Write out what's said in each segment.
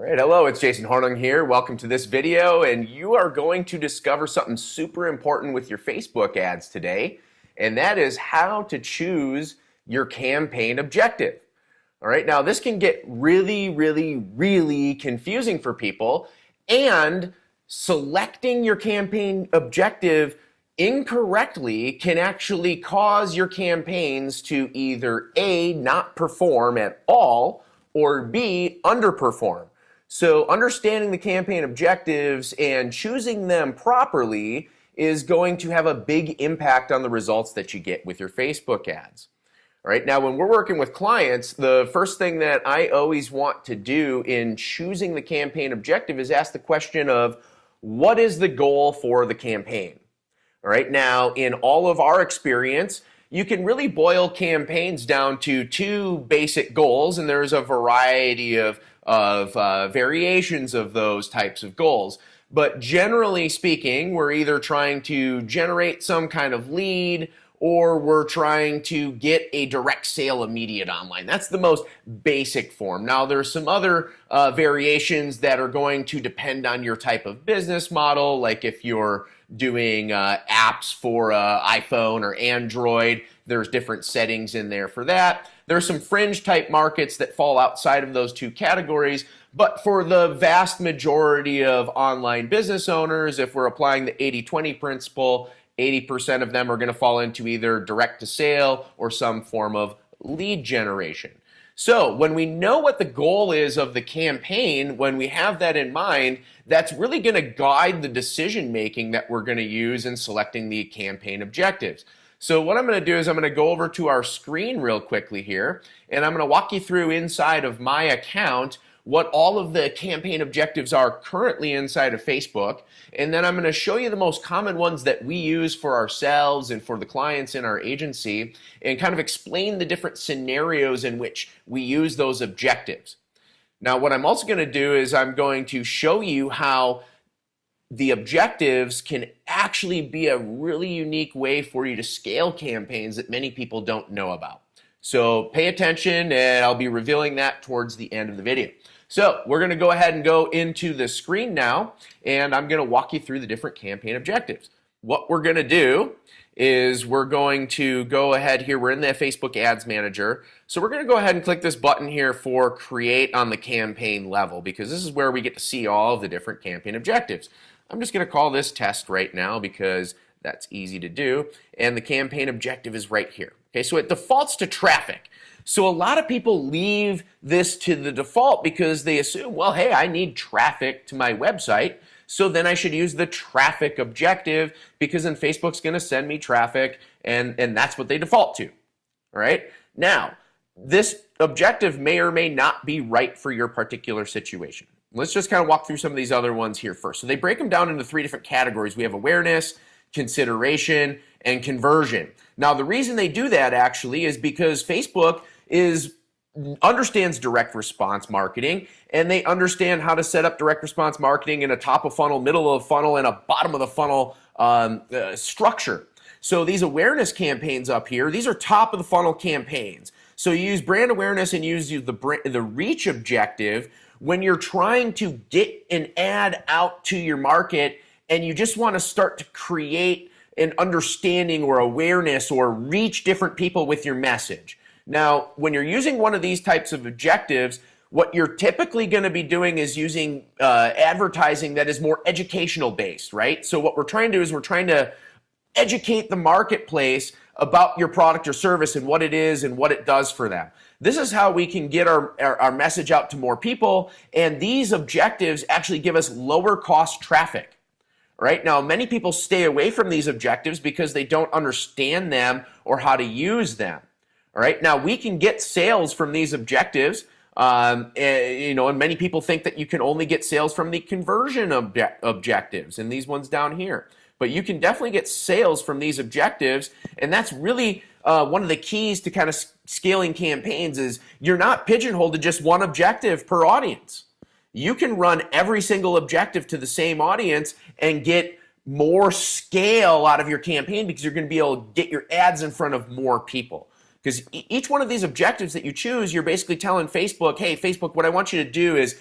All right, hello, it's Jason Hornung here. Welcome to this video, and you are going to discover something super important with your Facebook ads today, and that is how to choose your campaign objective. All right, now this can get really confusing for people, and selecting your campaign objective incorrectly can actually cause your campaigns to either A, not perform at all, or B, underperform. So understanding the campaign objectives and choosing them properly is going to have a big impact on the results that you get with your Facebook ads. All right, now when we're working with clients, the first thing that I always want to do in choosing the campaign objective is ask the question of, what is the goal for the campaign? All right, now in all of our experience, you can really boil campaigns down to two basic goals, and there's a variety of variations of those types of goals. But generally speaking, we're either trying to generate some kind of lead or we're trying to get a direct sale immediate online. That's the most basic form. Now, there's some other variations that are going to depend on your type of business model, like if you're doing apps for iPhone or Android, there's different settings in there for that. There's some fringe type markets that fall outside of those two categories, but for the vast majority of online business owners, if we're applying the 80-20 principle, 80% of them are going to fall into either direct to sale or some form of lead generation. So when we know what the goal is of the campaign, when we have that in mind, that's really going to guide the decision making that we're going to use in selecting the campaign objectives. So what I'm going to do is I'm going to go over to our screen real quickly here, and I'm going to walk you through inside of my account what all of the campaign objectives are currently inside of Facebook, and then I'm going to show you the most common ones that we use for ourselves and for the clients in our agency, and kind of explain the different scenarios in which we use those objectives. Now, what I'm also going to do is I'm going to show you how the objectives can actually be a really unique way for you to scale campaigns that many people don't know about. So pay attention, and I'll be revealing that towards the end of the video. So we're going to go ahead and go into the screen now, and I'm going to walk you through the different campaign objectives. What we're going to do is we're going to go ahead here. We're in the Facebook Ads Manager. So we're going to go ahead and click this button here for Create on the Campaign level, because this is where we get to see all of the different campaign objectives. I'm just going to call this Test right now because that's easy to do, and the campaign objective is right here. Okay, so it defaults to traffic. So a lot of people leave this to the default because they assume, well, hey, I need traffic to my website, so then I should use the traffic objective because then Facebook's going to send me traffic, and that's what they default to. All right? Now, this objective may or may not be right for your particular situation. Let's just kind of walk through some of these other ones here first. So they break them down into three different categories. We have awareness, consideration, and conversion. Now, the reason they do that actually is because Facebook understands direct response marketing, and they understand how to set up direct response marketing in a top of funnel, middle of funnel, and a bottom of the funnel structure. So these awareness campaigns up here, these are top of the funnel campaigns. So you use brand awareness and use the reach objective when you're trying to get an ad out to your market and you just want to start to create an understanding or awareness or reach different people with your message. Now, when you're using one of these types of objectives, what you're typically going to be doing is using advertising that is more educational based, right? So what we're trying to do is we're trying to educate the marketplace about your product or service and what it is and what it does for them. This is how we can get our message out to more people, and these objectives actually give us lower cost traffic. Right? Now, many people stay away from these objectives because they don't understand them or how to use them. All right? Now, we can get sales from these objectives, and many people think that you can only get sales from the conversion objectives and these ones down here. But you can definitely get sales from these objectives, and that's really one of the keys to kind of scaling campaigns is you're not pigeonholed to just one objective per audience. You can run every single objective to the same audience and get more scale out of your campaign because you're going to be able to get your ads in front of more people. Because each one of these objectives that you choose, you're basically telling Facebook, hey, Facebook, what I want you to do is,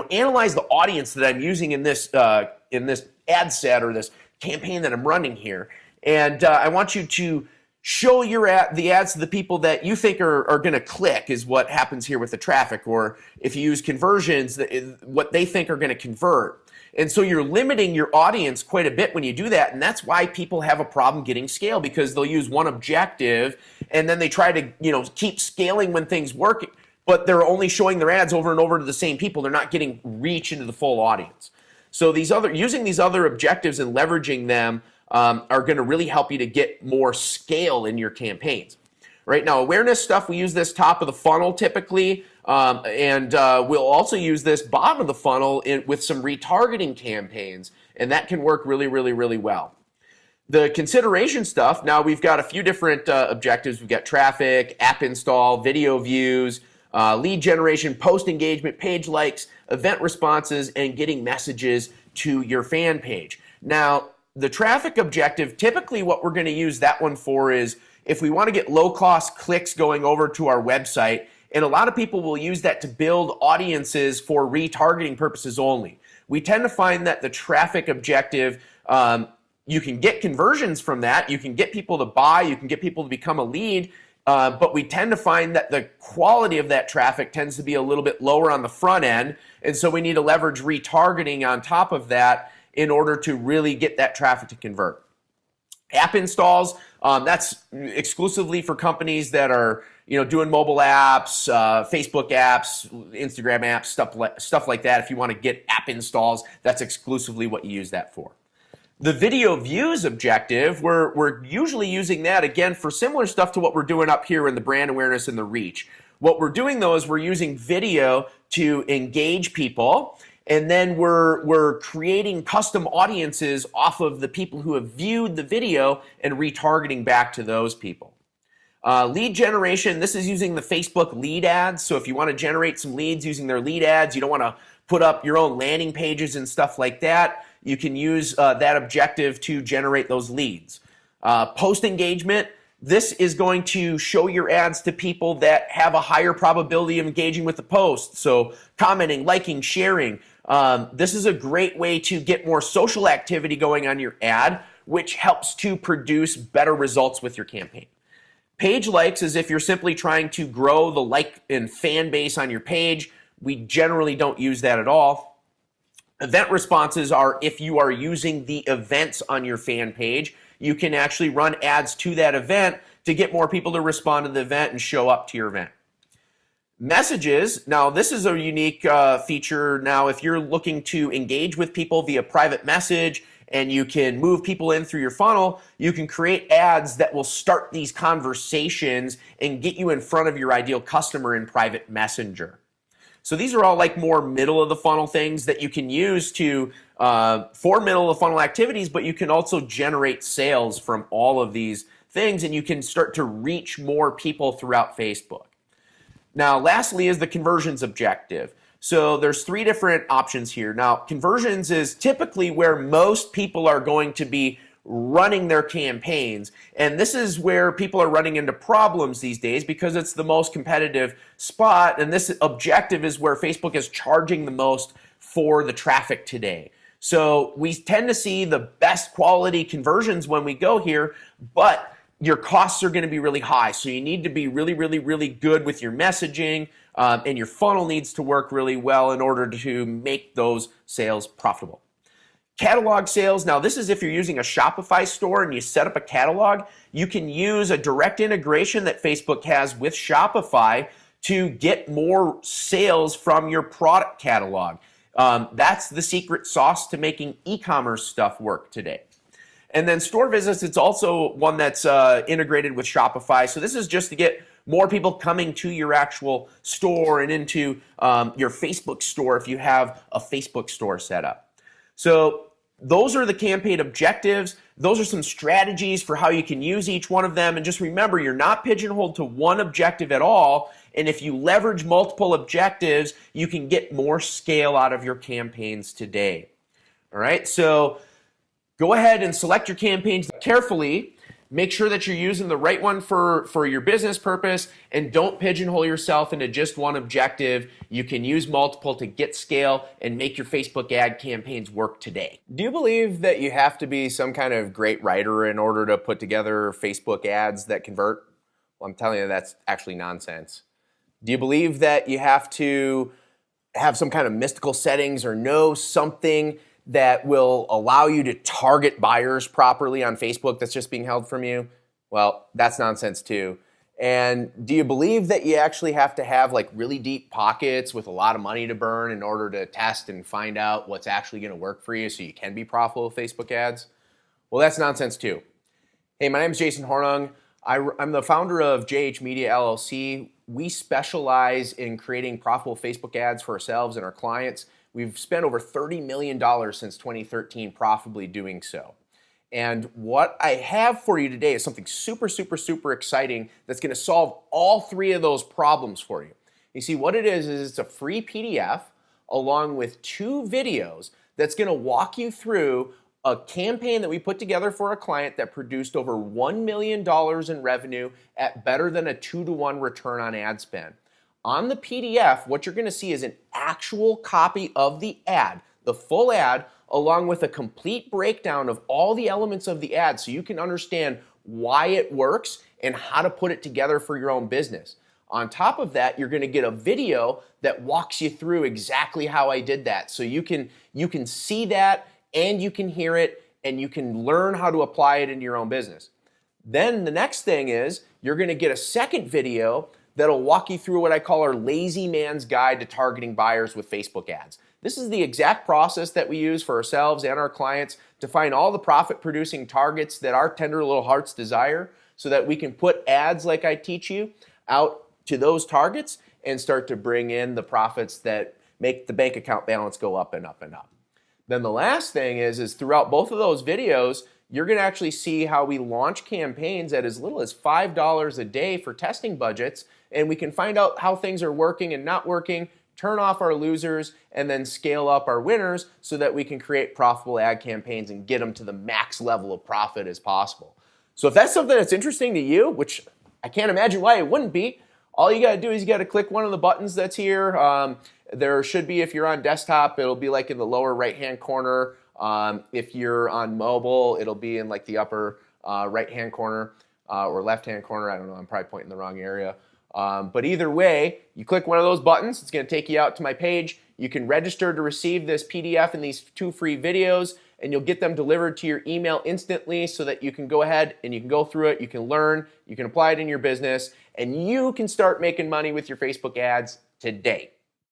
analyze the audience that I'm using in this ad set or this campaign that I'm running here. And I want you to show the ads to the people that you think are going to click, is what happens here with the traffic. Or if you use conversions, what they think are going to convert. And so you're limiting your audience quite a bit when you do that, and that's why people have a problem getting scale, because they'll use one objective and then they try to keep scaling when things work, but they're only showing their ads over and over to the same people. They're not getting reach into the full audience. So using these other objectives and leveraging them are going to really help you to get more scale in your campaigns. Right now, awareness stuff, we use this top of the funnel typically, and we'll also use this bottom of the funnel with some retargeting campaigns, and that can work really, really, really well. The consideration stuff, now we've got a few different objectives. We've got traffic, app install, video views, lead generation, post engagement, page likes, event responses, and getting messages to your fan page. Now, the traffic objective, typically what we're going to use that one for is if we want to get low-cost clicks going over to our website, and a lot of people will use that to build audiences for retargeting purposes only. We tend to find that the traffic objective, you can get conversions from that, you can get people to buy, you can get people to become a lead, but we tend to find that the quality of that traffic tends to be a little bit lower on the front end, and so we need to leverage retargeting on top of that in order to really get that traffic to convert. App installs, that's exclusively for companies that are doing mobile apps, Facebook apps, Instagram apps, stuff like that. If you want to get app installs, that's exclusively what you use that for. The video views objective, we're usually using that again for similar stuff to what we're doing up here in the brand awareness and the reach. What we're doing though is we're using video to engage people, and then we're creating custom audiences off of the people who have viewed the video and retargeting back to those people. Lead generation, this is using the Facebook lead ads. So if you want to generate some leads using their lead ads, you don't want to put up your own landing pages and stuff like that, you can use that objective to generate those leads. Post engagement, this is going to show your ads to people that have a higher probability of engaging with the post. So commenting, liking, sharing. This is a great way to get more social activity going on your ad, which helps to produce better results with your campaign. Page likes is if you're simply trying to grow the like and fan base on your page. We generally don't use that at all. Event responses are if you are using the events on your fan page. You can actually run ads to that event to get more people to respond to the event and show up to your event. Messages, now this is a unique feature. Now if you're looking to engage with people via private message and you can move people in through your funnel, you can create ads that will start these conversations and get you in front of your ideal customer in private messenger. So these are all like more middle of the funnel things that you can use to for middle of the funnel activities, but you can also generate sales from all of these things, and you can start to reach more people throughout Facebook. Now, lastly is the conversions objective. So there's three different options here. Now, conversions is typically where most people are going to be running their campaigns, and this is where people are running into problems these days because it's the most competitive spot, and this objective is where Facebook is charging the most for the traffic today. So we tend to see the best quality conversions when we go here, but your costs are going to be really high. So you need to be really, really, really good with your messaging, and your funnel needs to work really well in order to make those sales profitable. Catalog sales, now this is if you're using a Shopify store and you set up a catalog, you can use a direct integration that Facebook has with Shopify to get more sales from your product catalog. That's the secret sauce to making e-commerce stuff work today. And then store visits, it's also one that's integrated with Shopify. So this is just to get more people coming to your actual store and into your Facebook store if you have a Facebook store set up. So those are the campaign objectives. Those are some strategies for how you can use each one of them. And just remember, you're not pigeonholed to one objective at all. And if you leverage multiple objectives, you can get more scale out of your campaigns today. All right, so go ahead and select your campaigns carefully. Make sure that you're using the right one for your business purpose, and don't pigeonhole yourself into just one objective. You can use multiple to get scale and make your Facebook ad campaigns work today. Do you believe that you have to be some kind of great writer in order to put together Facebook ads that convert? Well, I'm telling you, that's actually nonsense. Do you believe that you have to have some kind of mystical settings or know something that will allow you to target buyers properly on Facebook that's just being held from you? Well, that's nonsense too. And do you believe that you actually have to have like really deep pockets with a lot of money to burn in order to test and find out what's actually going to work for you so you can be profitable with Facebook ads? Well, that's nonsense too. Hey, my name is Jason Hornung. I'm the founder of JH Media LLC. We specialize in creating profitable Facebook ads for ourselves and our clients. We've spent over $30 million since 2013 profitably doing so. And what I have for you today is something super, super, super exciting that's going to solve all three of those problems for you. You see, what it is it's a free PDF along with 2 videos that's going to walk you through a campaign that we put together for a client that produced over $1 million in revenue at better than a 2-to-1 return on ad spend. On the PDF, what you're going to see is an actual copy of the ad, the full ad, along with a complete breakdown of all the elements of the ad so you can understand why it works and how to put it together for your own business. On top of that, you're going to get a video that walks you through exactly how I did that. So you can see that and you can hear it and you can learn how to apply it in your own business. Then the next thing is you're going to get a second video that'll walk you through what I call our lazy man's guide to targeting buyers with Facebook ads. This is the exact process that we use for ourselves and our clients to find all the profit producing targets that our tender little hearts desire so that we can put ads like I teach you out to those targets and start to bring in the profits that make the bank account balance go up and up and up. Then the last thing is throughout both of those videos, you're going to actually see how we launch campaigns at as little as $5 a day for testing budgets, and we can find out how things are working and not working, turn off our losers, and then scale up our winners so that we can create profitable ad campaigns and get them to the max level of profit as possible. So if that's something that's interesting to you, which I can't imagine why it wouldn't be, all you got to do is you got to click one of the buttons that's here. There should be, if you're on desktop, it'll be like in the lower right-hand corner. If you're on mobile, it'll be in like the upper right-hand corner or left-hand corner. I don't know, I'm probably pointing the wrong area. But either way, you click one of those buttons, it's going to take you out to my page. You can register to receive this PDF and these 2 free videos, and you'll get them delivered to your email instantly so that you can go ahead and you can go through it, you can learn, you can apply it in your business, and you can start making money with your Facebook ads today.